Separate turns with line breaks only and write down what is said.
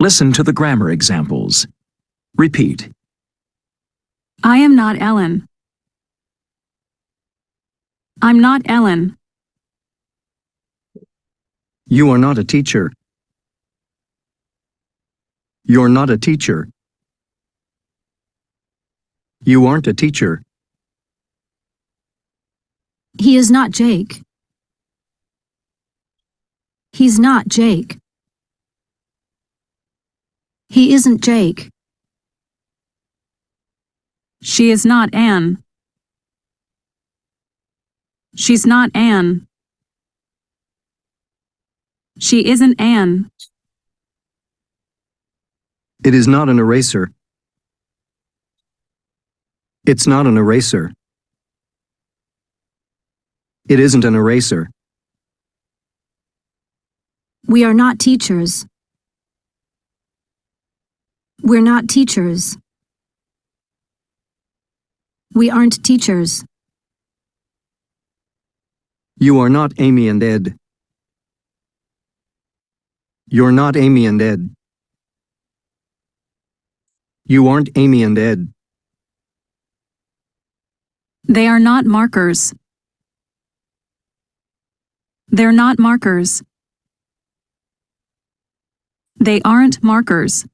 Listen to the grammar examples. Repeat.
I am not Ellen. I'm not Ellen.
You are not a teacher. You're not a teacher. You aren't a teacher.
He is not Jake. He's not Jake. He isn't Jake. She is not Anne. She's not Anne. She isn't Anne.
It is not an eraser. It's not an eraser. It isn't an eraser.
We are not teachers. We're not teachers. We aren't teachers.
You are not Amy and Ed. You're not Amy and Ed. You aren't Amy and Ed.
They are not markers. They're not markers. They aren't markers.